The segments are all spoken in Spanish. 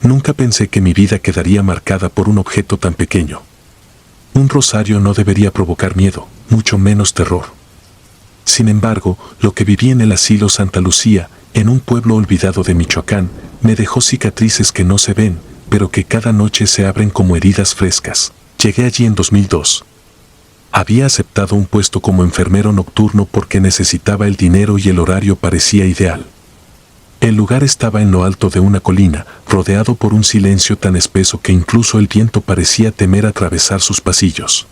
Nunca pensé que mi vida quedaría marcada por un objeto tan pequeño. Un rosario no debería provocar miedo, mucho menos terror. Sin embargo, lo que viví en el asilo Santa Lucía, en un pueblo olvidado de Michoacán, me dejó cicatrices que no se ven, pero que cada noche se abren como heridas frescas. Llegué allí en 2002. Había aceptado un puesto como enfermero nocturno porque necesitaba el dinero y el horario parecía ideal. El lugar estaba en lo alto de una colina, rodeado por un silencio tan espeso que incluso el viento parecía temer atravesar sus pasillos.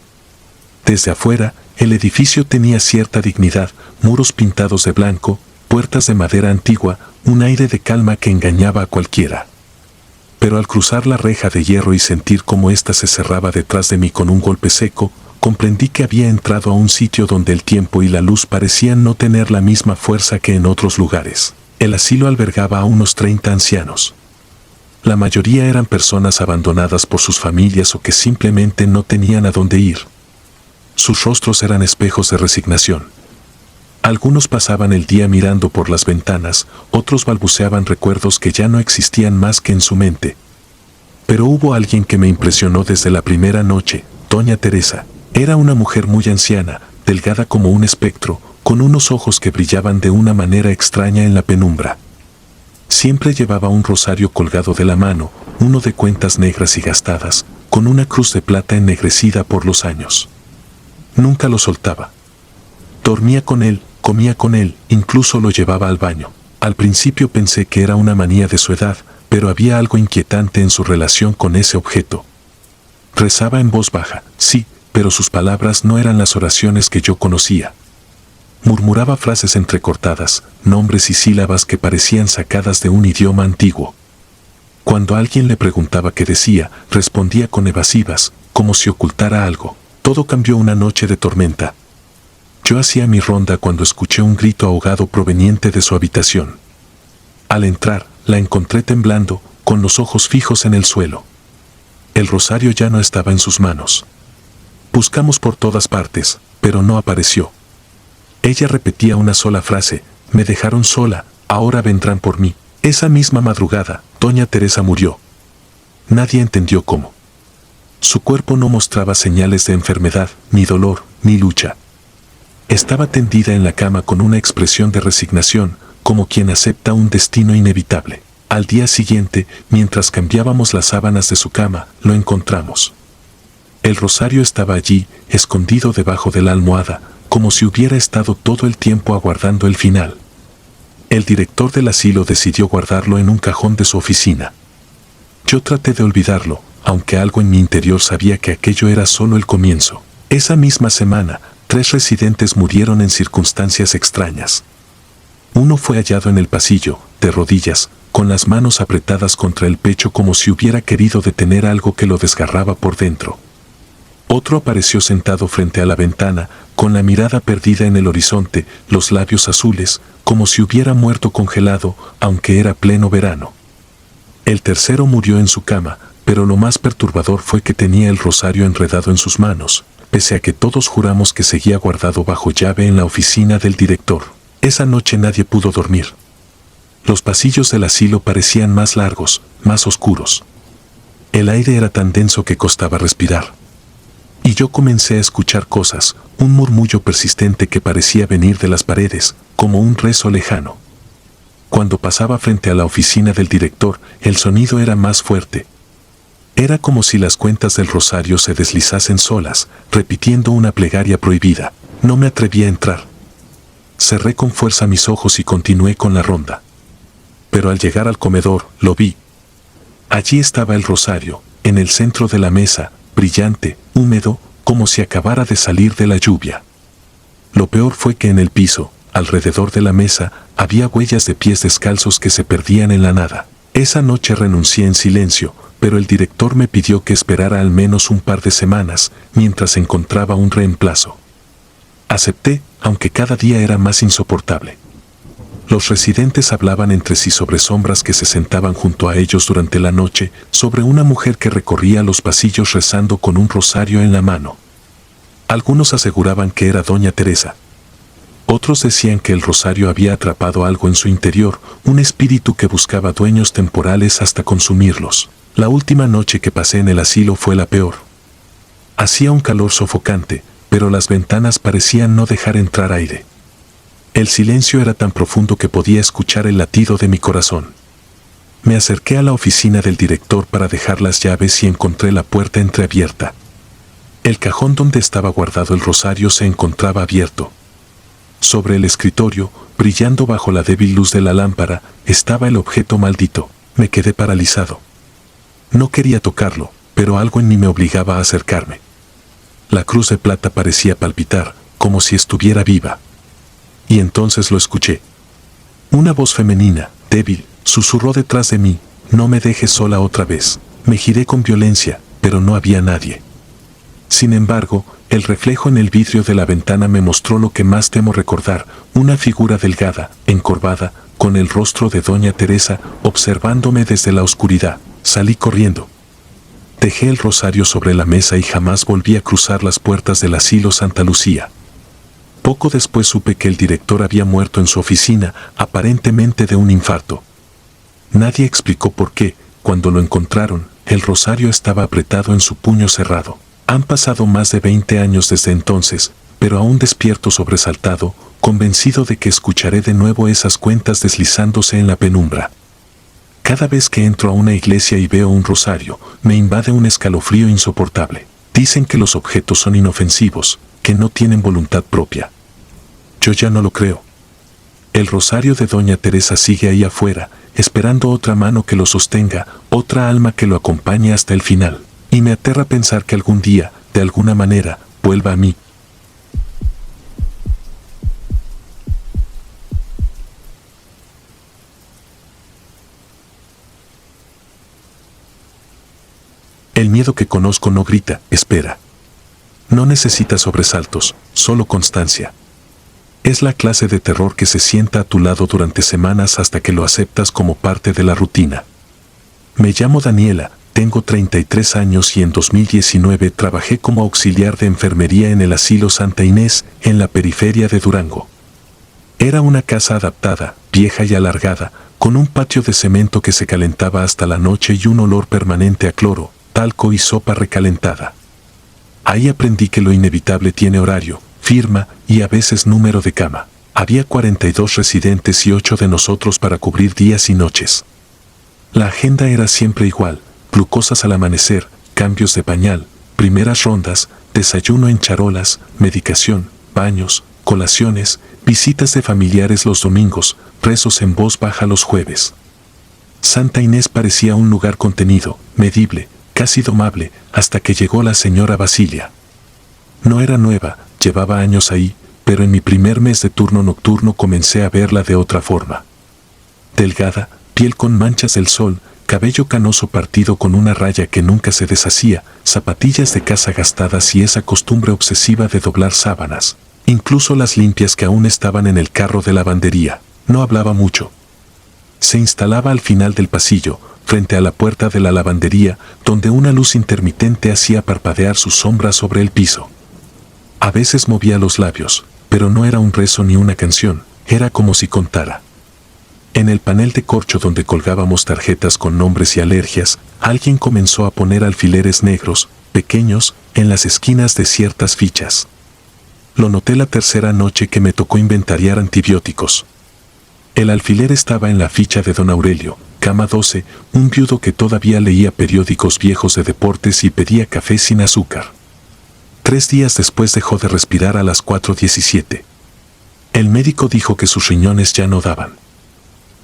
Desde afuera, el edificio tenía cierta dignidad, muros pintados de blanco, puertas de madera antigua, un aire de calma que engañaba a cualquiera. Pero al cruzar la reja de hierro y sentir cómo ésta se cerraba detrás de mí con un golpe seco, comprendí que había entrado a un sitio donde el tiempo y la luz parecían no tener la misma fuerza que en otros lugares. El asilo albergaba a unos 30 ancianos. La mayoría eran personas abandonadas por sus familias o que simplemente no tenían a dónde ir. Sus rostros eran espejos de resignación. Algunos pasaban el día mirando por las ventanas, otros balbuceaban recuerdos que ya no existían más que en su mente. Pero hubo alguien que me impresionó desde la primera noche, Doña Teresa. Era una mujer muy anciana, delgada como un espectro, con unos ojos que brillaban de una manera extraña en la penumbra. Siempre llevaba un rosario colgado de la mano, uno de cuentas negras y gastadas, con una cruz de plata ennegrecida por los años. Nunca lo soltaba. Dormía con él, comía con él, incluso lo llevaba al baño. Al principio pensé que era una manía de su edad, pero había algo inquietante en su relación con ese objeto. Rezaba en voz baja, sí, pero sus palabras no eran las oraciones que yo conocía. Murmuraba frases entrecortadas, nombres y sílabas que parecían sacadas de un idioma antiguo. Cuando alguien le preguntaba qué decía, respondía con evasivas, como si ocultara algo. Todo cambió una noche de tormenta. Yo hacía mi ronda cuando escuché un grito ahogado proveniente de su habitación. Al entrar, la encontré temblando, con los ojos fijos en el suelo. El rosario ya no estaba en sus manos. Buscamos por todas partes, pero no apareció. Ella repetía una sola frase: me dejaron sola, ahora vendrán por mí. Esa misma madrugada, Doña Teresa murió. Nadie entendió cómo. Su cuerpo no mostraba señales de enfermedad, ni dolor, ni lucha. Estaba tendida en la cama con una expresión de resignación, como quien acepta un destino inevitable. Al día siguiente, mientras cambiábamos las sábanas de su cama, lo encontramos. El rosario estaba allí, escondido debajo de la almohada, como si hubiera estado todo el tiempo aguardando el final. El director del asilo decidió guardarlo en un cajón de su oficina. Yo traté de olvidarlo, aunque algo en mi interior sabía que aquello era solo el comienzo. Esa misma semana, 3 residentes murieron en circunstancias extrañas. Uno fue hallado en el pasillo, de rodillas, con las manos apretadas contra el pecho como si hubiera querido detener algo que lo desgarraba por dentro. Otro apareció sentado frente a la ventana, con la mirada perdida en el horizonte, los labios azules, como si hubiera muerto congelado, aunque era pleno verano. El tercero murió en su cama, pero lo más perturbador fue que tenía el rosario enredado en sus manos, pese a que todos juramos que seguía guardado bajo llave en la oficina del director. Esa noche nadie pudo dormir. Los pasillos del asilo parecían más largos, más oscuros. El aire era tan denso que costaba respirar. Y yo comencé a escuchar cosas, un murmullo persistente que parecía venir de las paredes, como un rezo lejano. Cuando pasaba frente a la oficina del director, el sonido era más fuerte. Era como si las cuentas del rosario se deslizasen solas, repitiendo una plegaria prohibida. No me atreví a entrar. Cerré con fuerza mis ojos y continué con la ronda. Pero al llegar al comedor, lo vi. Allí estaba el rosario, en el centro de la mesa, brillante, húmedo, como si acabara de salir de la lluvia. Lo peor fue que en el piso, alrededor de la mesa, había huellas de pies descalzos que se perdían en la nada. Esa noche renuncié en silencio, pero el director me pidió que esperara al menos un par de semanas, mientras encontraba un reemplazo. Acepté, aunque cada día era más insoportable. Los residentes hablaban entre sí sobre sombras que se sentaban junto a ellos durante la noche, sobre una mujer que recorría los pasillos rezando con un rosario en la mano. Algunos aseguraban que era Doña Teresa. Otros decían que el rosario había atrapado algo en su interior, un espíritu que buscaba dueños temporales hasta consumirlos. La última noche que pasé en el asilo fue la peor. Hacía un calor sofocante, pero las ventanas parecían no dejar entrar aire. El silencio era tan profundo que podía escuchar el latido de mi corazón. Me acerqué a la oficina del director para dejar las llaves y encontré la puerta entreabierta. El cajón donde estaba guardado el rosario se encontraba abierto. Sobre el escritorio, brillando bajo la débil luz de la lámpara, estaba el objeto maldito. Me quedé paralizado. No quería tocarlo, pero algo en mí me obligaba a acercarme. La cruz de plata parecía palpitar, como si estuviera viva. Y entonces lo escuché. Una voz femenina, débil, susurró detrás de mí: «No me dejes sola otra vez». Me giré con violencia, pero no había nadie. Sin embargo, el reflejo en el vidrio de la ventana me mostró lo que más temo recordar: una figura delgada, encorvada, con el rostro de doña Teresa, observándome desde la oscuridad. Salí corriendo. Dejé el rosario sobre la mesa y jamás volví a cruzar las puertas del asilo Santa Lucía. Poco después supe que el director había muerto en su oficina, aparentemente de un infarto. Nadie explicó por qué. Cuando lo encontraron, el rosario estaba apretado en su puño cerrado. Han pasado más de 20 años desde entonces, pero aún despierto sobresaltado, convencido de que escucharé de nuevo esas cuentas deslizándose en la penumbra. Cada vez que entro a una iglesia y veo un rosario, me invade un escalofrío insoportable. Dicen que los objetos son inofensivos, que no tienen voluntad propia. Yo ya no lo creo. El rosario de doña Teresa sigue ahí afuera, esperando otra mano que lo sostenga, otra alma que lo acompañe hasta el final. Y me aterra pensar que algún día, de alguna manera, vuelva a mí. El miedo que conozco no grita, espera. No necesita sobresaltos, solo constancia. Es la clase de terror que se sienta a tu lado durante semanas hasta que lo aceptas como parte de la rutina. Me llamo Daniela. Tengo 33 años y en 2019 trabajé como auxiliar de enfermería en el asilo Santa Inés, en la periferia de Durango. Era una casa adaptada, vieja y alargada, con un patio de cemento que se calentaba hasta la noche y un olor permanente a cloro, talco y sopa recalentada. Ahí aprendí que lo inevitable tiene horario, firma y a veces número de cama. Había 42 residentes y 8 de nosotros para cubrir días y noches. La agenda era siempre igual: glucosas al amanecer, cambios de pañal, primeras rondas, desayuno en charolas, medicación, baños, colaciones, visitas de familiares los domingos, rezos en voz baja los jueves. Santa Inés parecía un lugar contenido, medible, casi domable, hasta que llegó la señora Basilia. No era nueva, llevaba años ahí, pero en mi primer mes de turno nocturno comencé a verla de otra forma. Delgada, piel con manchas del sol, cabello canoso partido con una raya que nunca se deshacía, zapatillas de casa gastadas y esa costumbre obsesiva de doblar sábanas, incluso las limpias que aún estaban en el carro de lavandería. No hablaba mucho. Se instalaba al final del pasillo, frente a la puerta de la lavandería, donde una luz intermitente hacía parpadear su sombra sobre el piso. A veces movía los labios, pero no era un rezo ni una canción, era como si contara. En el panel de corcho donde colgábamos tarjetas con nombres y alergias, alguien comenzó a poner alfileres negros, pequeños, en las esquinas de ciertas fichas. Lo noté la tercera noche que me tocó inventariar antibióticos. El alfiler estaba en la ficha de don Aurelio, cama 12, un viudo que todavía leía periódicos viejos de deportes y pedía café sin azúcar. 3 días después dejó de respirar a las 4:17. El médico dijo que sus riñones ya no daban.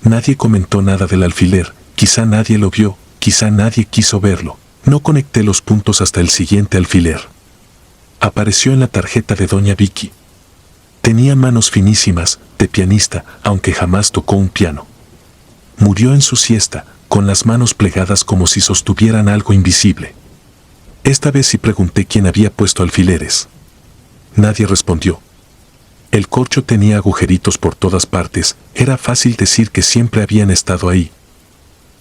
Nadie comentó nada del alfiler, quizá nadie lo vio, quizá nadie quiso verlo. No conecté los puntos hasta el siguiente alfiler. Apareció en la tarjeta de doña Vicky. Tenía manos finísimas, de pianista, aunque jamás tocó un piano. Murió en su siesta, con las manos plegadas como si sostuvieran algo invisible. Esta vez sí pregunté quién había puesto alfileres. Nadie respondió. El corcho tenía agujeritos por todas partes, era fácil decir que siempre habían estado ahí.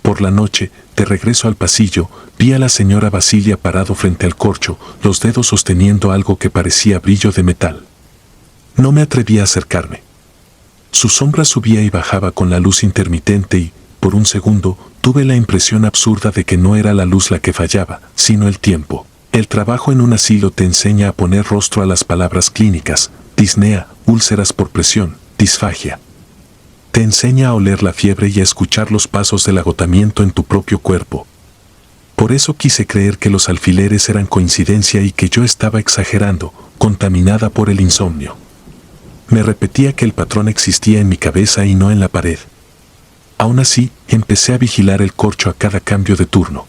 Por la noche, de regreso al pasillo, vi a la señora Basilia parado frente al corcho, los dedos sosteniendo algo que parecía brillo de metal. No me atreví a acercarme. Su sombra subía y bajaba con la luz intermitente y, por un segundo, tuve la impresión absurda de que no era la luz la que fallaba, sino el tiempo. El trabajo en un asilo te enseña a poner rostro a las palabras clínicas, disnea, úlceras por presión, disfagia. Te enseña a oler la fiebre y a escuchar los pasos del agotamiento en tu propio cuerpo. Por eso quise creer que los alfileres eran coincidencia y que yo estaba exagerando, contaminada por el insomnio. Me repetía que el patrón existía en mi cabeza y no en la pared. Aún así, empecé a vigilar el corcho a cada cambio de turno.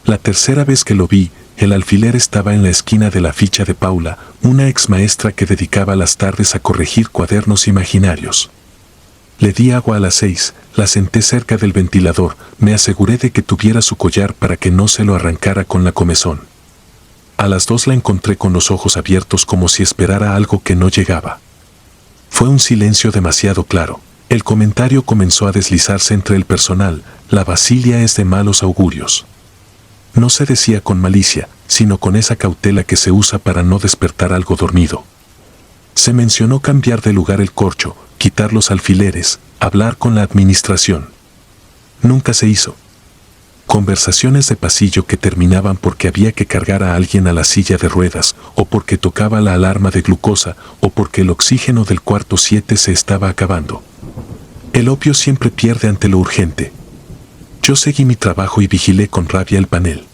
La tercera vez que lo vi, el alfiler estaba en la esquina de la ficha de Paula, una ex maestra que dedicaba las tardes a corregir cuadernos imaginarios. Le di agua a las 6, la senté cerca del ventilador, me aseguré de que tuviera su collar para que no se lo arrancara con la comezón. A las 2 la encontré con los ojos abiertos como si esperara algo que no llegaba. Fue un silencio demasiado claro. El comentario comenzó a deslizarse entre el personal: la Basilia es de malos augurios. No se decía con malicia, sino con esa cautela que se usa para no despertar algo dormido. Se mencionó cambiar de lugar el corcho, quitar los alfileres, hablar con la administración. Nunca se hizo. Conversaciones de pasillo que terminaban porque había que cargar a alguien a la silla de ruedas, o porque tocaba la alarma de glucosa, o porque el oxígeno del cuarto 7 se estaba acabando. El opio siempre pierde ante lo urgente. Yo seguí mi trabajo y vigilé con rabia el panel.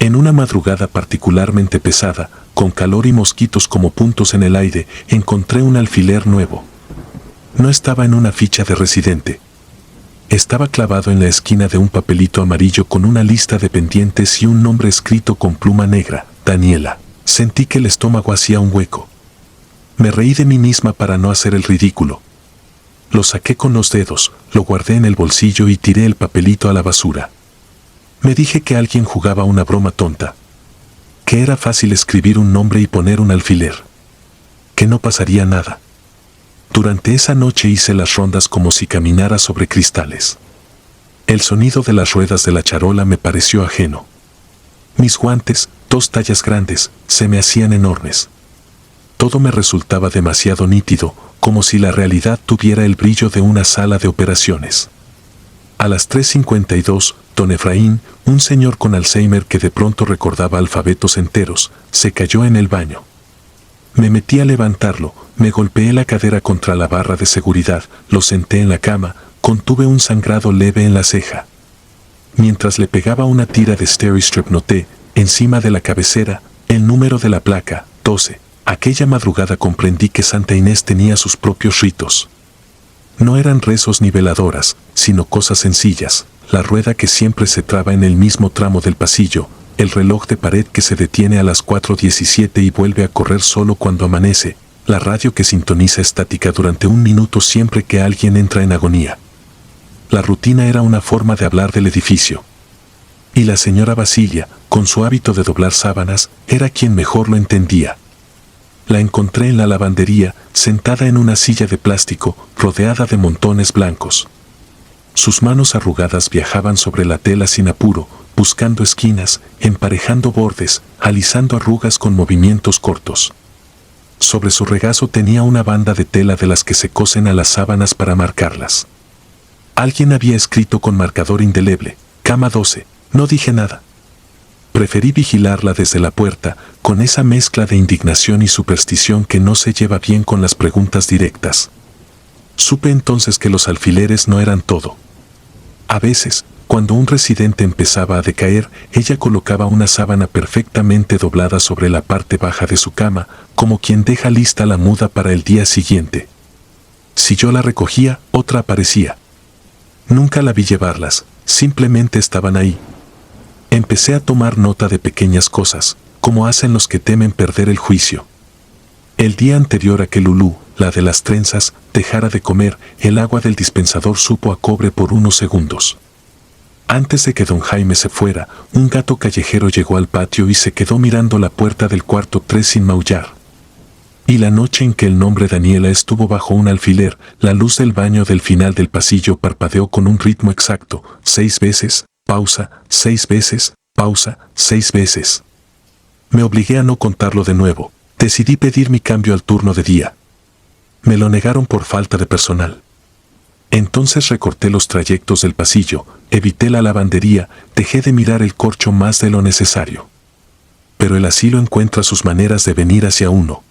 En una madrugada particularmente pesada, con calor y mosquitos como puntos en el aire, encontré un alfiler nuevo. No estaba en una ficha de residente. Estaba clavado en la esquina de un papelito amarillo con una lista de pendientes y un nombre escrito con pluma negra: Daniela. Sentí que el estómago hacía un hueco. Me reí de mí misma para no hacer el ridículo. Lo saqué con los dedos, lo guardé en el bolsillo y tiré el papelito a la basura. Me dije que alguien jugaba una broma tonta. Que era fácil escribir un nombre y poner un alfiler. Que no pasaría nada. Durante esa noche hice las rondas como si caminara sobre cristales. El sonido de las ruedas de la charola me pareció ajeno. Mis guantes, 2 tallas grandes, se me hacían enormes. Todo me resultaba demasiado nítido, como si la realidad tuviera el brillo de una sala de operaciones. A las 3:52, don Efraín, un señor con Alzheimer que de pronto recordaba alfabetos enteros, se cayó en el baño. Me metí a levantarlo, me golpeé la cadera contra la barra de seguridad, lo senté en la cama, contuve un sangrado leve en la ceja. Mientras le pegaba una tira de Steristrip noté, encima de la cabecera, el número de la placa, 12. Aquella madrugada comprendí que Santa Inés tenía sus propios ritos. No eran rezos ni veladoras, sino cosas sencillas: la rueda que siempre se traba en el mismo tramo del pasillo, el reloj de pared que se detiene a las 4:17 y vuelve a correr solo cuando amanece, la radio que sintoniza estática durante 1 minuto siempre que alguien entra en agonía. La rutina era una forma de hablar del edificio. Y la señora Basilia, con su hábito de doblar sábanas, era quien mejor lo entendía. La encontré en la lavandería, sentada en una silla de plástico, rodeada de montones blancos. Sus manos arrugadas viajaban sobre la tela sin apuro, buscando esquinas, emparejando bordes, alisando arrugas con movimientos cortos. Sobre su regazo tenía una banda de tela de las que se cosen a las sábanas para marcarlas. Alguien había escrito con marcador indeleble: cama 12. No dije nada. Preferí vigilarla desde la puerta, con esa mezcla de indignación y superstición que no se lleva bien con las preguntas directas. Supe entonces que los alfileres no eran todo. A veces, cuando un residente empezaba a decaer, ella colocaba una sábana perfectamente doblada sobre la parte baja de su cama, como quien deja lista la muda para el día siguiente. Si yo la recogía, otra aparecía. Nunca la vi llevarlas, simplemente estaban ahí. Empecé a tomar nota de pequeñas cosas, como hacen los que temen perder el juicio. El día anterior a que Lulú, la de las trenzas, dejara de comer, el agua del dispensador supo a cobre por unos segundos. Antes de que don Jaime se fuera, un gato callejero llegó al patio y se quedó mirando la puerta del cuarto 3 sin maullar. Y la noche en que el nombre Daniela estuvo bajo un alfiler, la luz del baño del final del pasillo parpadeó con un ritmo exacto: 6 veces, pausa, 6 veces, pausa, 6 veces. Me obligué a no contarlo de nuevo. Decidí pedir mi cambio al turno de día. Me lo negaron por falta de personal. Entonces recorté los trayectos del pasillo, evité la lavandería, dejé de mirar el corcho más de lo necesario. Pero el asilo encuentra sus maneras de venir hacia uno.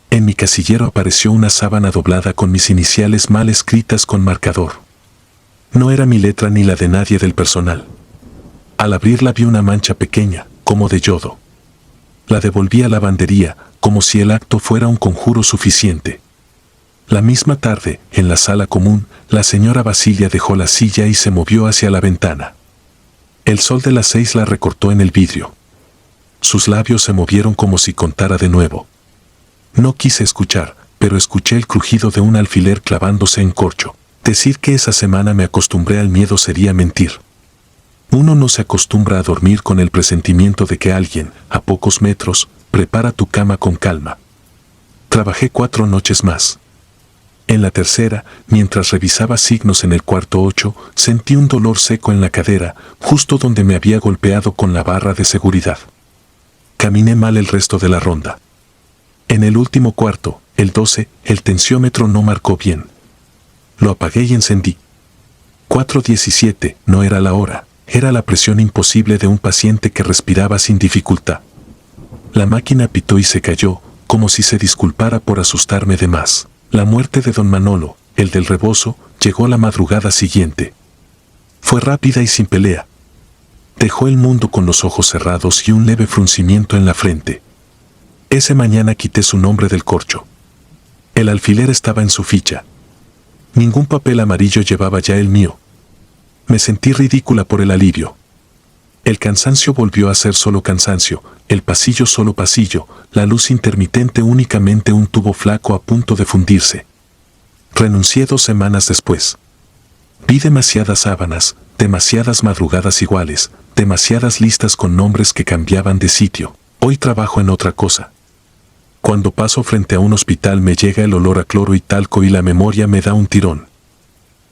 En mi casillero apareció una sábana doblada con mis iniciales mal escritas con marcador. No era mi letra ni la de nadie del personal. Al abrirla vi una mancha pequeña, como de yodo. La devolví a la lavandería, como si el acto fuera un conjuro suficiente. La misma tarde, en la sala común, la señora Basilia dejó la silla y se movió hacia la ventana. El sol de las 6 la recortó en el vidrio. Sus labios se movieron como si contara de nuevo. No quise escuchar, pero escuché el crujido de un alfiler clavándose en corcho. Decir que esa semana me acostumbré al miedo sería mentir. Uno no se acostumbra a dormir con el presentimiento de que alguien, a pocos metros, prepara tu cama con calma. Trabajé 4 noches más. En la tercera, mientras revisaba signos en el cuarto 8, sentí un dolor seco en la cadera, justo donde me había golpeado con la barra de seguridad. Caminé mal el resto de la ronda. En el último cuarto, el 12, el tensiómetro no marcó bien. Lo apagué y encendí. 4:17, no era la hora, era la presión imposible de un paciente que respiraba sin dificultad. La máquina pitó y se cayó, como si se disculpara por asustarme de más. La muerte de don Manolo, el del rebozo, llegó la madrugada siguiente. Fue rápida y sin pelea. Dejó el mundo con los ojos cerrados y un leve fruncimiento en la frente. Ese mañana quité su nombre del corcho. El alfiler estaba en su ficha. Ningún papel amarillo llevaba ya el mío. Me sentí ridícula por el alivio. El cansancio volvió a ser solo cansancio, el pasillo solo pasillo, la luz intermitente únicamente un tubo flaco a punto de fundirse. Renuncié 2 semanas después. Vi demasiadas sábanas, demasiadas madrugadas iguales, demasiadas listas con nombres que cambiaban de sitio. Hoy trabajo en otra cosa. Cuando paso frente a un hospital me llega el olor a cloro y talco y la memoria me da un tirón.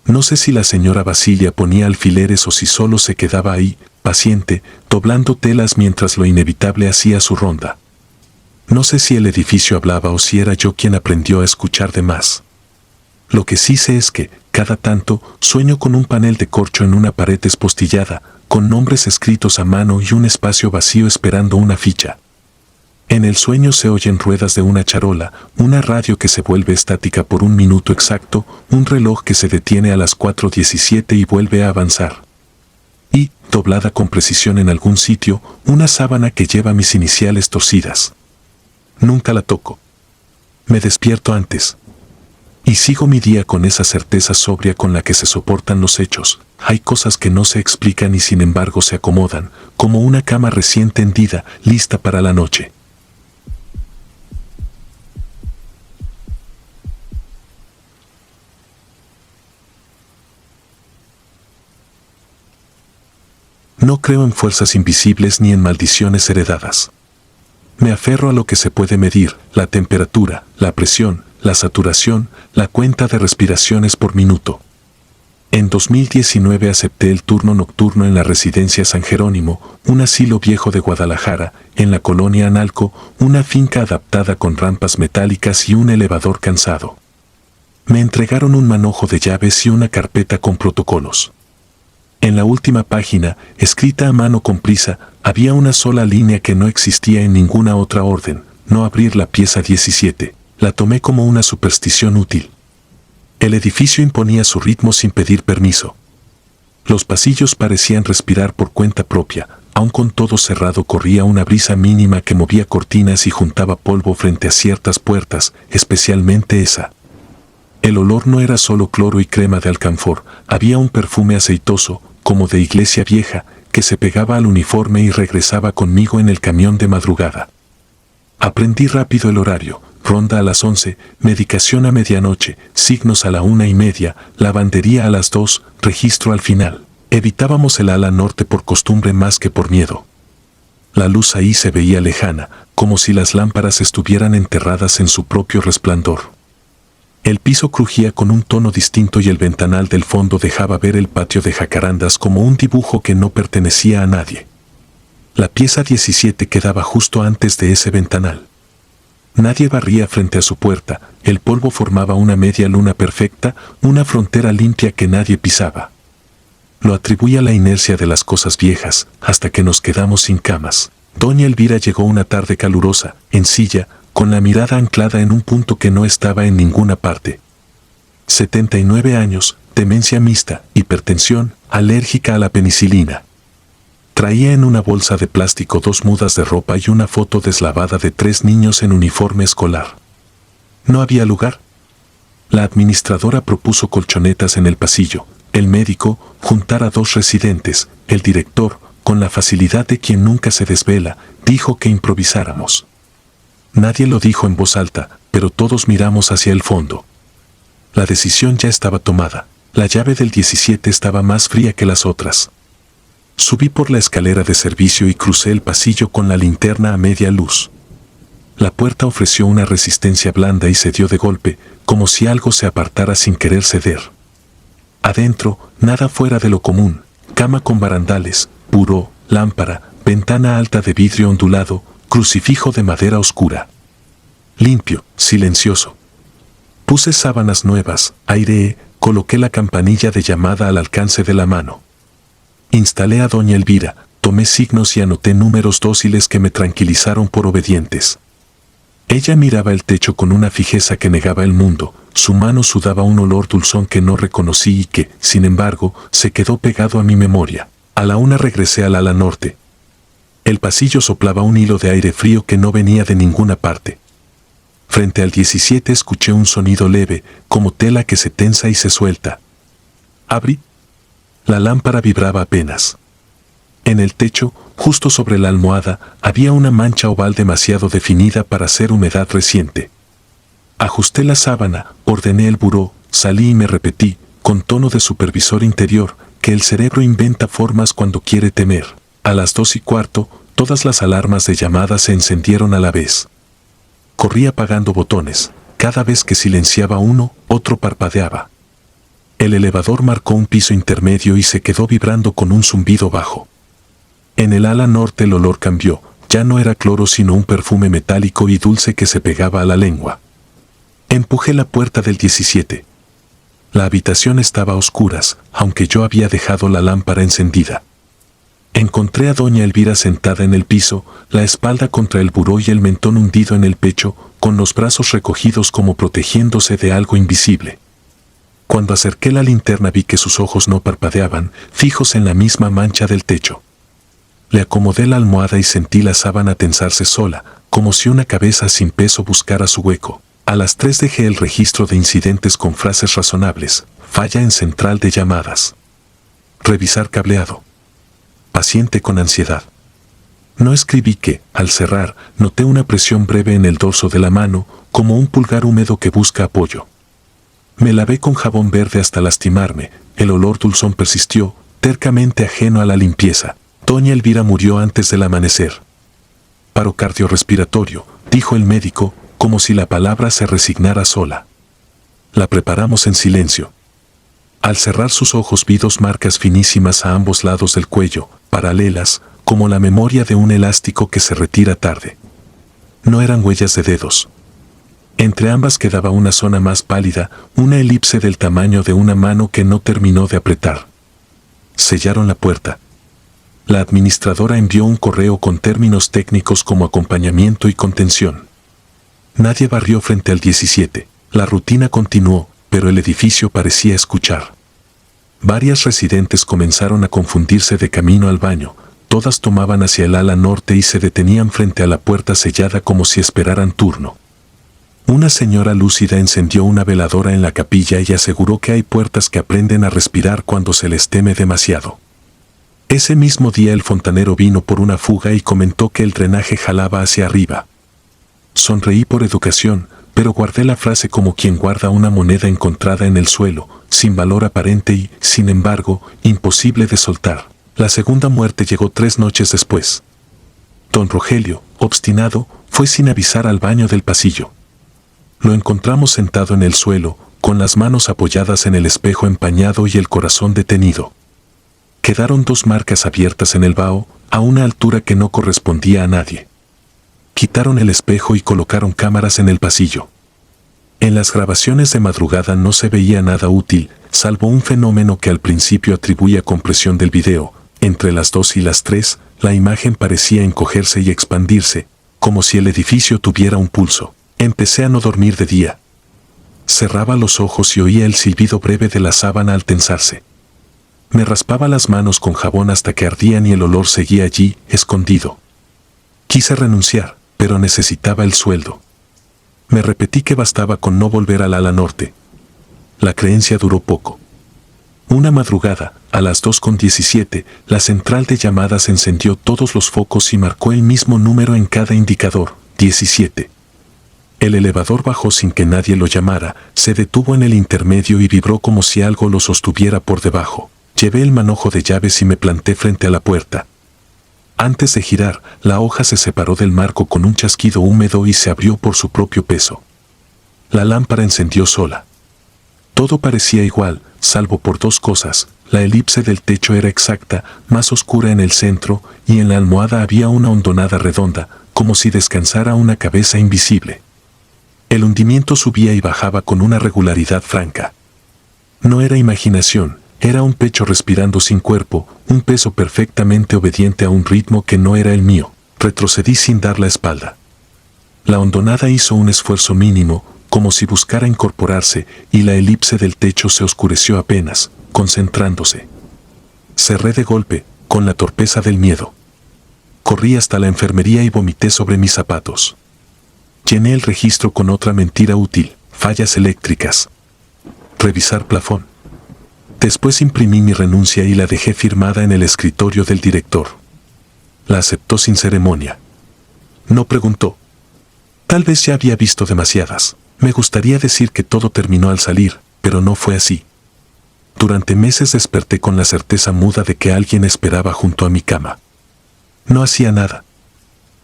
No sé si la señora Basilia ponía alfileres o si solo se quedaba ahí, paciente, doblando telas mientras lo inevitable hacía su ronda. No sé si el edificio hablaba o si era yo quien aprendió a escuchar de más. Lo que sí sé es que, cada tanto, sueño con un panel de corcho en una pared despostillada, con nombres escritos a mano y un espacio vacío esperando una ficha. En el sueño se oyen ruedas de una charola, una radio que se vuelve estática por un minuto exacto, un reloj que se detiene a las 4:17 y vuelve a avanzar. Y, doblada con precisión en algún sitio, una sábana que lleva mis iniciales torcidas. Nunca la toco. Me despierto antes. Y sigo mi día con esa certeza sobria con la que se soportan los hechos. Hay cosas que no se explican y sin embargo se acomodan, como una cama recién tendida, lista para la noche. No creo en fuerzas invisibles ni en maldiciones heredadas. Me aferro a lo que se puede medir, la temperatura, la presión, la saturación, la cuenta de respiraciones por minuto. En 2019 acepté el turno nocturno en la residencia San Jerónimo, un asilo viejo de Guadalajara, en la colonia Analco, una finca adaptada con rampas metálicas y un elevador cansado. Me entregaron un manojo de llaves y una carpeta con protocolos. En la última página, escrita a mano con prisa, había una sola línea que no existía en ninguna otra orden: no abrir la pieza 17. La tomé como una superstición útil. El edificio imponía su ritmo sin pedir permiso. Los pasillos parecían respirar por cuenta propia, aun con todo cerrado corría una brisa mínima que movía cortinas y juntaba polvo frente a ciertas puertas, especialmente esa. El olor no era solo cloro y crema de alcanfor, había un perfume aceitoso, como de iglesia vieja, que se pegaba al uniforme y regresaba conmigo en el camión de madrugada. Aprendí rápido el horario: ronda a las 11, medicación a medianoche, signos a la 1:30, lavandería a las 2, registro al final. Evitábamos el ala norte por costumbre más que por miedo. La luz ahí se veía lejana, como si las lámparas estuvieran enterradas en su propio resplandor. El piso crujía con un tono distinto y el ventanal del fondo dejaba ver el patio de jacarandas como un dibujo que no pertenecía a nadie. La pieza 17 quedaba justo antes de ese ventanal. Nadie barría frente a su puerta, el polvo formaba una media luna perfecta, una frontera limpia que nadie pisaba. Lo atribuía a la inercia de las cosas viejas, hasta que nos quedamos sin camas. Doña Elvira llegó una tarde calurosa, en silla, con la mirada anclada en un punto que no estaba en ninguna parte. 79 años, demencia mixta, hipertensión, alérgica a la penicilina. Traía en una bolsa de plástico 2 mudas de ropa y una foto deslavada de 3 niños en uniforme escolar. No había lugar. La administradora propuso colchonetas en el pasillo, el médico juntar a 2 residentes, el director, con la facilidad de quien nunca se desvela, dijo que improvisáramos. Nadie lo dijo en voz alta, pero todos miramos hacia el fondo. La decisión ya estaba tomada. La llave del 17 estaba más fría que las otras. Subí por la escalera de servicio y crucé el pasillo con la linterna a media luz. La puerta ofreció una resistencia blanda y cedió de golpe, como si algo se apartara sin querer ceder. Adentro, nada fuera de lo común, cama con barandales, buró, lámpara, ventana alta de vidrio ondulado, crucifijo de madera oscura. Limpio, silencioso. Puse sábanas nuevas, aireé, coloqué la campanilla de llamada al alcance de la mano. Instalé a doña Elvira, tomé signos y anoté números dóciles que me tranquilizaron por obedientes. Ella miraba el techo con una fijeza que negaba el mundo, su mano sudaba un olor dulzón que no reconocí y que, sin embargo, se quedó pegado a mi memoria. A la 1 regresé al ala norte. El pasillo soplaba un hilo de aire frío que no venía de ninguna parte. Frente al 17 escuché un sonido leve, como tela que se tensa y se suelta. Abrí. La lámpara vibraba apenas. En el techo, justo sobre la almohada, había una mancha oval demasiado definida para ser humedad reciente. Ajusté la sábana, ordené el buró, salí y me repetí, con tono de supervisor interior, que el cerebro inventa formas cuando quiere temer. A las 2:15, todas las alarmas de llamada se encendieron a la vez. Corrí apagando botones. Cada vez que silenciaba uno, otro parpadeaba. El elevador marcó un piso intermedio y se quedó vibrando con un zumbido bajo. En el ala norte el olor cambió, ya no era cloro sino un perfume metálico y dulce que se pegaba a la lengua. Empujé la puerta del 17. La habitación estaba a oscuras, aunque yo había dejado la lámpara encendida. Encontré a doña Elvira sentada en el piso, la espalda contra el buró y el mentón hundido en el pecho, con los brazos recogidos como protegiéndose de algo invisible. Cuando acerqué la linterna vi que sus ojos no parpadeaban, fijos en la misma mancha del techo. Le acomodé la almohada y sentí la sábana tensarse sola, como si una cabeza sin peso buscara su hueco. A las 3 dejé el registro de incidentes con frases razonables, falla en central de llamadas. Revisar cableado. Paciente con ansiedad. No escribí que, al cerrar, noté una presión breve en el dorso de la mano, como un pulgar húmedo que busca apoyo. Me lavé con jabón verde hasta lastimarme, el olor dulzón persistió, tercamente ajeno a la limpieza. Doña Elvira murió antes del amanecer. Paro cardiorrespiratorio, dijo el médico, como si la palabra se resignara sola. La preparamos en silencio. Al cerrar sus ojos vi 2 marcas finísimas a ambos lados del cuello, paralelas, como la memoria de un elástico que se retira tarde. No eran huellas de dedos. Entre ambas quedaba una zona más pálida, una elipse del tamaño de una mano que no terminó de apretar. Sellaron la puerta. La administradora envió un correo con términos técnicos como acompañamiento y contención. Nadie barrió frente al 17. La rutina continuó, pero el edificio parecía escuchar. Varias residentes comenzaron a confundirse de camino al baño, todas tomaban hacia el ala norte y se detenían frente a la puerta sellada como si esperaran turno. Una señora lúcida encendió una veladora en la capilla y aseguró que hay puertas que aprenden a respirar cuando se les teme demasiado. Ese mismo día el fontanero vino por una fuga y comentó que el drenaje jalaba hacia arriba. Sonreí por educación, pero guardé la frase como quien guarda una moneda encontrada en el suelo, sin valor aparente y, sin embargo, imposible de soltar. La segunda muerte llegó 3 noches después. Don Rogelio, obstinado, fue sin avisar al baño del pasillo. Lo encontramos sentado en el suelo, con las manos apoyadas en el espejo empañado y el corazón detenido. Quedaron 2 marcas abiertas en el vaho, a una altura que no correspondía a nadie. Quitaron el espejo y colocaron cámaras en el pasillo. En las grabaciones de madrugada no se veía nada útil, salvo un fenómeno que al principio atribuía compresión del video. Entre las 2 y las 3, la imagen parecía encogerse y expandirse, como si el edificio tuviera un pulso. Empecé a no dormir de día. Cerraba los ojos y oía el silbido breve de la sábana al tensarse. Me raspaba las manos con jabón hasta que ardían y el olor seguía allí, escondido. Quise renunciar, pero necesitaba el sueldo. Me repetí que bastaba con no volver al ala norte. La creencia duró poco. Una madrugada, a las 2:17, la central de llamadas encendió todos los focos y marcó el mismo número en cada indicador, 17. El elevador bajó sin que nadie lo llamara, se detuvo en el intermedio y vibró como si algo lo sostuviera por debajo. Llevé el manojo de llaves y me planté frente a la puerta. Antes de girar, la hoja se separó del marco con un chasquido húmedo y se abrió por su propio peso. La lámpara encendió sola. Todo parecía igual, salvo por 2 cosas. La elipse del techo era exacta, más oscura en el centro, y en la almohada había una hondonada redonda, como si descansara una cabeza invisible. El hundimiento subía y bajaba con una regularidad franca. No era imaginación, era un pecho respirando sin cuerpo, un peso perfectamente obediente a un ritmo que no era el mío. Retrocedí sin dar la espalda. La hondonada hizo un esfuerzo mínimo, como si buscara incorporarse, y la elipse del techo se oscureció apenas, concentrándose. Cerré de golpe, con la torpeza del miedo. Corrí hasta la enfermería y vomité sobre mis zapatos. Llené el registro con otra mentira útil: fallas eléctricas. Revisar plafón. Después imprimí mi renuncia y la dejé firmada en el escritorio del director. La aceptó sin ceremonia. No preguntó. Tal vez ya había visto demasiadas. Me gustaría decir que todo terminó al salir, pero no fue así. Durante meses desperté con la certeza muda de que alguien esperaba junto a mi cama. No hacía nada.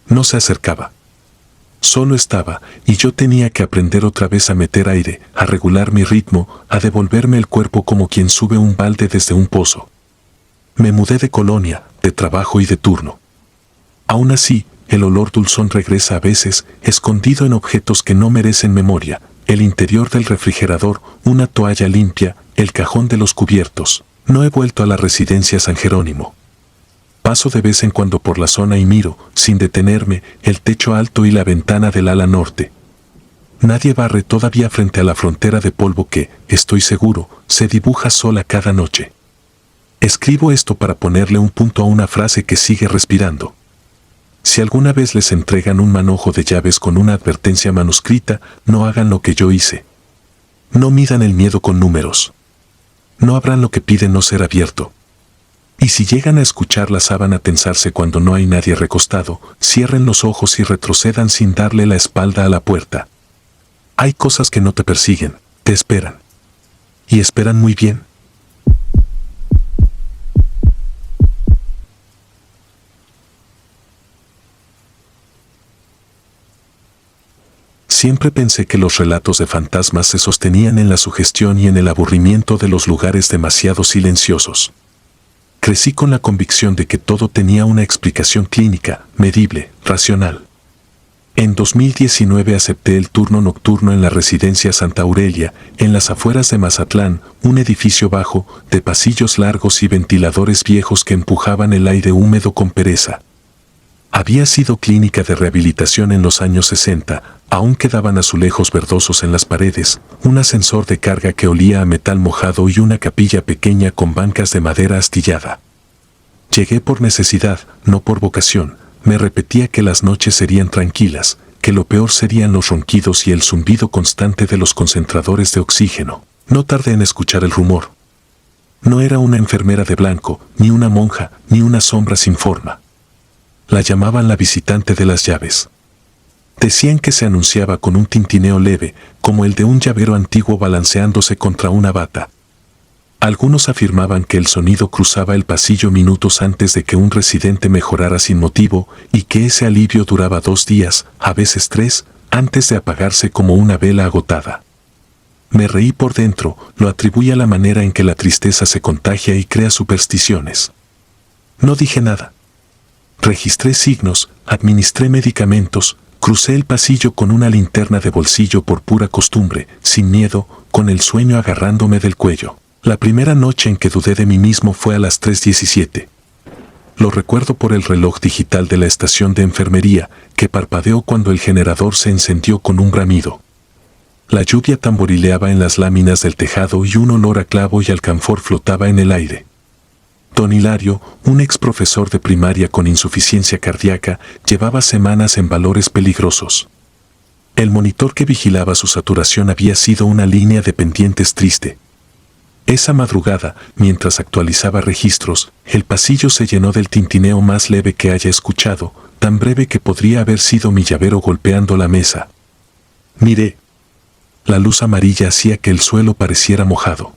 No se acercaba. Solo estaba, y yo tenía que aprender otra vez a meter aire, a regular mi ritmo, a devolverme el cuerpo como quien sube un balde desde un pozo. Me mudé de colonia, de trabajo y de turno. Aún así, el olor dulzón regresa a veces, escondido en objetos que no merecen memoria: el interior del refrigerador, una toalla limpia, el cajón de los cubiertos. No he vuelto a la residencia San Jerónimo. Paso de vez en cuando por la zona y miro, sin detenerme, el techo alto y la ventana del ala norte. Nadie barre todavía frente a la frontera de polvo que, estoy seguro, se dibuja sola cada noche. Escribo esto para ponerle un punto a una frase que sigue respirando. Si alguna vez les entregan un manojo de llaves con una advertencia manuscrita, no hagan lo que yo hice. No midan el miedo con números. No abran lo que pide no ser abierto. Y si llegan a escuchar la sábana tensarse cuando no hay nadie recostado, cierren los ojos y retrocedan sin darle la espalda a la puerta. Hay cosas que no te persiguen, te esperan. Y esperan muy bien. Siempre pensé que los relatos de fantasmas se sostenían en la sugestión y en el aburrimiento de los lugares demasiado silenciosos. Crecí con la convicción de que todo tenía una explicación clínica, medible, racional. En 2019 acepté el turno nocturno en la residencia Santa Aurelia, en las afueras de Mazatlán, un edificio bajo, de pasillos largos y ventiladores viejos que empujaban el aire húmedo con pereza. Había sido clínica de rehabilitación en los años 60, aún quedaban azulejos verdosos en las paredes, un ascensor de carga que olía a metal mojado y una capilla pequeña con bancas de madera astillada. Llegué por necesidad, no por vocación. Me repetía que las noches serían tranquilas, que lo peor serían los ronquidos y el zumbido constante de los concentradores de oxígeno. No tardé en escuchar el rumor. No era una enfermera de blanco, ni una monja, ni una sombra sin forma. La llamaban la visitante de las llaves. Decían que se anunciaba con un tintineo leve, como el de un llavero antiguo balanceándose contra una bata. Algunos afirmaban que el sonido cruzaba el pasillo minutos antes de que un residente mejorara sin motivo, y que ese alivio duraba 2 días, a veces 3, antes de apagarse como una vela agotada. Me reí por dentro, lo atribuí a la manera en que la tristeza se contagia y crea supersticiones. No dije nada. Registré signos, administré medicamentos, Crucé el pasillo con una linterna de bolsillo por pura costumbre, sin miedo, con el sueño agarrándome del cuello. La primera noche en que dudé de mí mismo fue a las 3:17. Lo recuerdo por el reloj digital de la estación de enfermería, que parpadeó cuando el generador se encendió con un bramido. La lluvia tamborileaba en las láminas del tejado y un olor a clavo y alcanfor flotaba en el aire. Don Hilario, un ex profesor de primaria con insuficiencia cardíaca, llevaba semanas en valores peligrosos. El monitor que vigilaba su saturación había sido una línea de pendientes triste. Esa madrugada, mientras actualizaba registros, el pasillo se llenó del tintineo más leve que haya escuchado, tan breve que podría haber sido mi llavero golpeando la mesa. Miré. La luz amarilla hacía que el suelo pareciera mojado.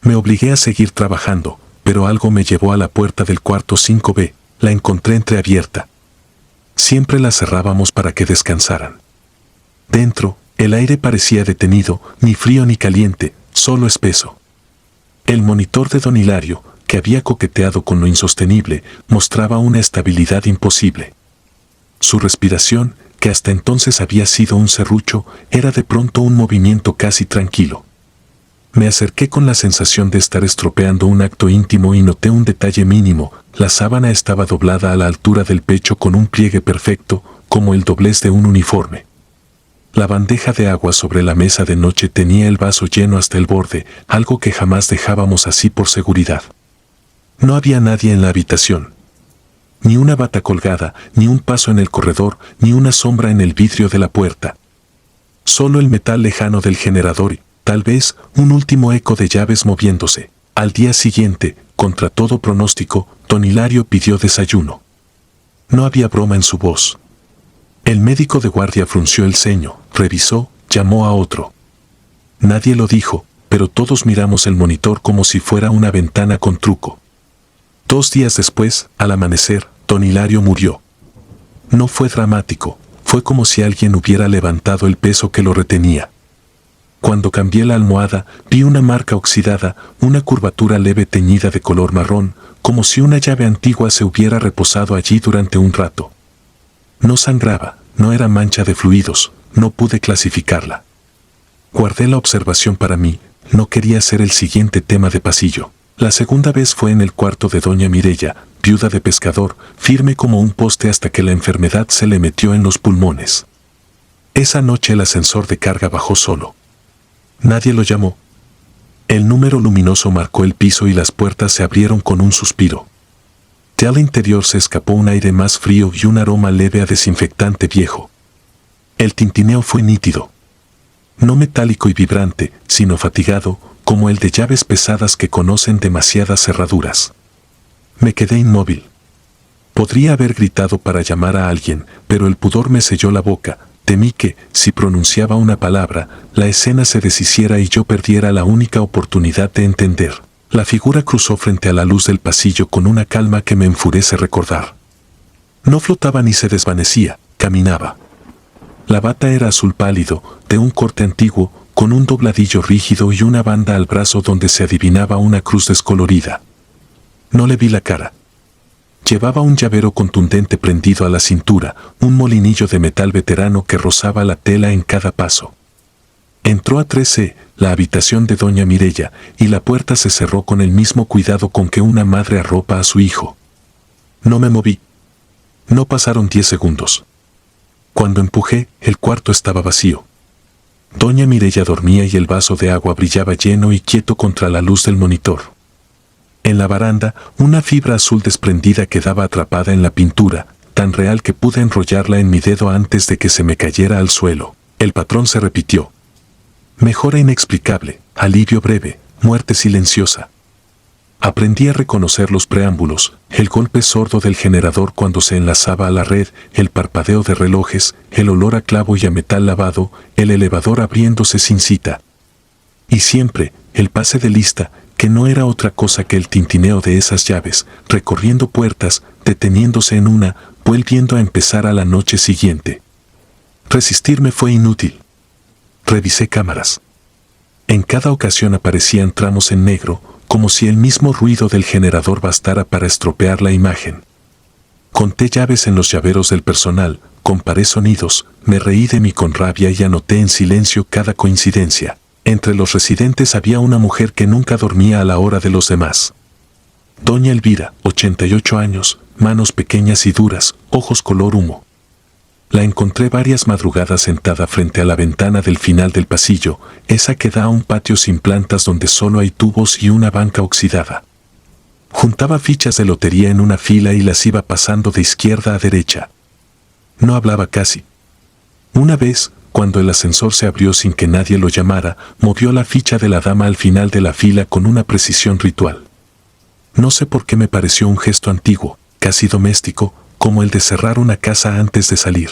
Me obligué a seguir trabajando, pero algo me llevó a la puerta del cuarto 5B, la encontré entreabierta. Siempre la cerrábamos para que descansaran. Dentro, el aire parecía detenido, ni frío ni caliente, solo espeso. El monitor de don Hilario, que había coqueteado con lo insostenible, mostraba una estabilidad imposible. Su respiración, que hasta entonces había sido un serrucho, era de pronto un movimiento casi tranquilo. Me acerqué con la sensación de estar estropeando un acto íntimo y noté un detalle mínimo: la sábana estaba doblada a la altura del pecho con un pliegue perfecto, como el doblez de un uniforme. La bandeja de agua sobre la mesa de noche tenía el vaso lleno hasta el borde, algo que jamás dejábamos así por seguridad. No había nadie en la habitación. Ni una bata colgada, ni un paso en el corredor, ni una sombra en el vidrio de la puerta. Solo el metal lejano del generador y, tal vez, un último eco de llaves moviéndose. Al día siguiente, contra todo pronóstico, don Hilario pidió desayuno. No había broma en su voz. El médico de guardia frunció el ceño, revisó, llamó a otro. Nadie lo dijo, pero todos miramos el monitor como si fuera una ventana con truco. 2 días después, al amanecer, don Hilario murió. No fue dramático, fue como si alguien hubiera levantado el peso que lo retenía. Cuando cambié la almohada, vi una marca oxidada, una curvatura leve teñida de color marrón, como si una llave antigua se hubiera reposado allí durante un rato. No sangraba, no era mancha de fluidos, no pude clasificarla. Guardé la observación para mí, no quería ser el siguiente tema de pasillo. La segunda vez fue en el cuarto de doña Mireya, viuda de pescador, firme como un poste hasta que la enfermedad se le metió en los pulmones. Esa noche el ascensor de carga bajó solo. Nadie lo llamó. El número luminoso marcó el piso y las puertas se abrieron con un suspiro. Del interior se escapó un aire más frío y un aroma leve a desinfectante viejo. El tintineo fue nítido. No metálico y vibrante, sino fatigado, como el de llaves pesadas que conocen demasiadas cerraduras. Me quedé inmóvil. Podría haber gritado para llamar a alguien, pero el pudor me selló la boca. Temí que, si pronunciaba una palabra, la escena se deshiciera y yo perdiera la única oportunidad de entender. La figura cruzó frente a la luz del pasillo con una calma que me enfurece recordar. No flotaba ni se desvanecía, caminaba. La bata era azul pálido, de un corte antiguo, con un dobladillo rígido y una banda al brazo donde se adivinaba una cruz descolorida. No le vi la cara. Llevaba un llavero contundente prendido a la cintura, un molinillo de metal veterano que rozaba la tela en cada paso. Entró a 13, la habitación de doña Mireya, y la puerta se cerró con el mismo cuidado con que una madre arropa a su hijo. No me moví. No pasaron 10 segundos. Cuando empujé, el cuarto estaba vacío. Doña Mireya dormía y el vaso de agua brillaba lleno y quieto contra la luz del monitor. En la baranda, una fibra azul desprendida quedaba atrapada en la pintura, tan real que pude enrollarla en mi dedo antes de que se me cayera al suelo. El patrón se repitió. Mejora inexplicable, alivio breve, muerte silenciosa. Aprendí a reconocer los preámbulos, el golpe sordo del generador cuando se enlazaba a la red, el parpadeo de relojes, el olor a clavo y a metal lavado, el elevador abriéndose sin cita. Y siempre, el pase de lista, que no era otra cosa que el tintineo de esas llaves, recorriendo puertas, deteniéndose en una, volviendo a empezar a la noche siguiente. Resistirme fue inútil. Revisé cámaras. En cada ocasión aparecían tramos en negro, como si el mismo ruido del generador bastara para estropear la imagen. Conté llaves en los llaveros del personal, comparé sonidos, me reí de mí con rabia y anoté en silencio cada coincidencia. Entre los residentes había una mujer que nunca dormía a la hora de los demás. Doña Elvira, 88 años, manos pequeñas y duras, ojos color humo. La encontré varias madrugadas sentada frente a la ventana del final del pasillo, esa que da a un patio sin plantas donde solo hay tubos y una banca oxidada. Juntaba fichas de lotería en una fila y las iba pasando de izquierda a derecha. No hablaba casi. Una vez, cuando el ascensor se abrió sin que nadie lo llamara, movió la ficha de la dama al final de la fila con una precisión ritual. No sé por qué me pareció un gesto antiguo, casi doméstico, como el de cerrar una casa antes de salir.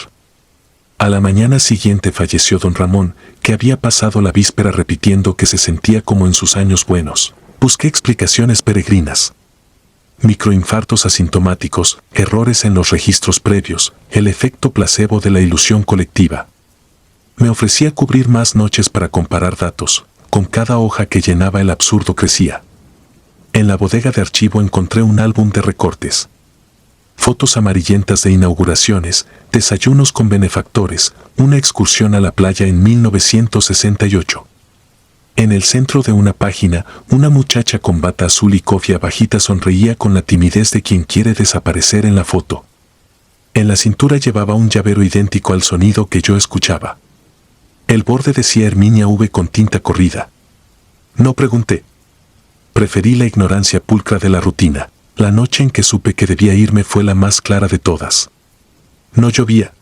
A la mañana siguiente falleció don Ramón, que había pasado la víspera repitiendo que se sentía como en sus años buenos. Busqué explicaciones peregrinas. Microinfartos asintomáticos, errores en los registros previos, el efecto placebo de la ilusión colectiva. Me ofrecía cubrir más noches para comparar datos. Con cada hoja que llenaba el absurdo crecía. En la bodega de archivo encontré un álbum de recortes. Fotos amarillentas de inauguraciones, desayunos con benefactores, una excursión a la playa en 1968. En el centro de una página, una muchacha con bata azul y cofia bajita sonreía con la timidez de quien quiere desaparecer en la foto. En la cintura llevaba un llavero idéntico al sonido que yo escuchaba. El borde decía Herminia V con tinta corrida. No pregunté. Preferí la ignorancia pulcra de la rutina. La noche en que supe que debía irme fue la más clara de todas. No llovía.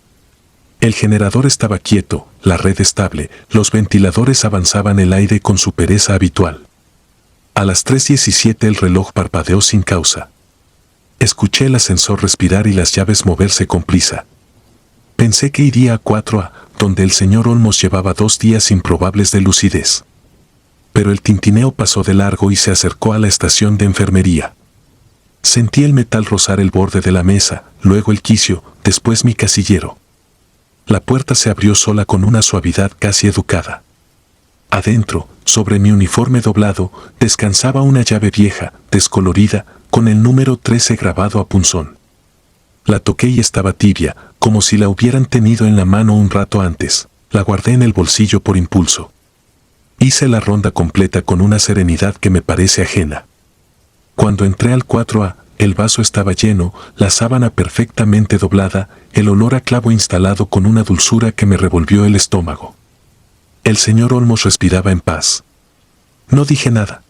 El generador estaba quieto, la red estable, los ventiladores avanzaban el aire con su pereza habitual. A las 3:17 el reloj parpadeó sin causa. Escuché el ascensor respirar y las llaves moverse con prisa. Pensé que iría a 4A, donde el señor Olmos llevaba 2 días improbables de lucidez. Pero el tintineo pasó de largo y se acercó a la estación de enfermería. Sentí el metal rozar el borde de la mesa, luego el quicio, después mi casillero. La puerta se abrió sola con una suavidad casi educada. Adentro, sobre mi uniforme doblado, descansaba una llave vieja, descolorida, con el número 13 grabado a punzón. La toqué y estaba tibia, como si la hubieran tenido en la mano un rato antes. La guardé en el bolsillo por impulso. Hice la ronda completa con una serenidad que me parece ajena. Cuando entré al 4A, el vaso estaba lleno, la sábana perfectamente doblada, el olor a clavo instalado con una dulzura que me revolvió el estómago. El señor Olmos respiraba en paz. No dije nada.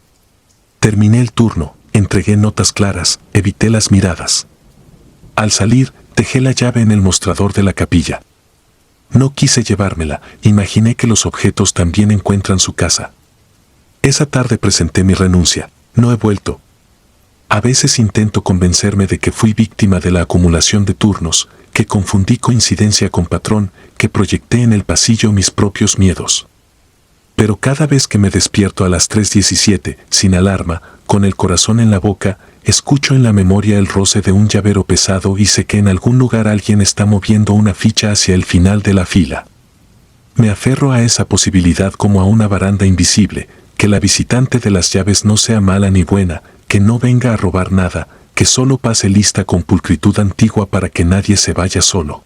Terminé el turno, entregué notas claras, evité las miradas. Al salir, dejé la llave en el mostrador de la capilla. No quise llevármela, imaginé que los objetos también encuentran su casa. Esa tarde presenté mi renuncia. No he vuelto. A veces intento convencerme de que fui víctima de la acumulación de turnos, que confundí coincidencia con patrón, que proyecté en el pasillo mis propios miedos. Pero cada vez que me despierto a las 3:17, sin alarma, con el corazón en la boca, escucho en la memoria el roce de un llavero pesado y sé que en algún lugar alguien está moviendo una ficha hacia el final de la fila. Me aferro a esa posibilidad como a una baranda invisible, que la visitante de las llaves no sea mala ni buena, que no venga a robar nada, que solo pase lista con pulcritud antigua para que nadie se vaya solo.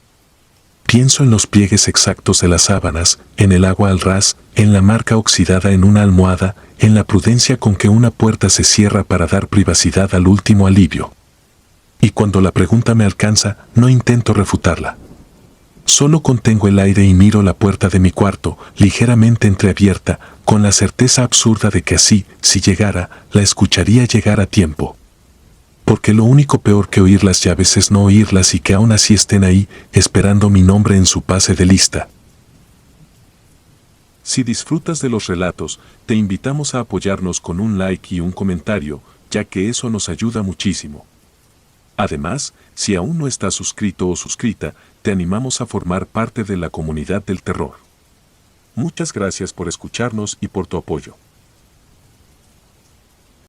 Pienso en los pliegues exactos de las sábanas, en el agua al ras, en la marca oxidada en una almohada, en la prudencia con que una puerta se cierra para dar privacidad al último alivio. Y cuando la pregunta me alcanza, no intento refutarla. Solo contengo el aire y miro la puerta de mi cuarto, ligeramente entreabierta, con la certeza absurda de que así, si llegara, la escucharía llegar a tiempo. Porque lo único peor que oír las llaves es no oírlas y que aún así estén ahí, esperando mi nombre en su pase de lista. Si disfrutas de los relatos, te invitamos a apoyarnos con un like y un comentario, ya que eso nos ayuda muchísimo. Además, si aún no estás suscrito o suscrita, te animamos a formar parte de la comunidad del terror. Muchas gracias por escucharnos y por tu apoyo.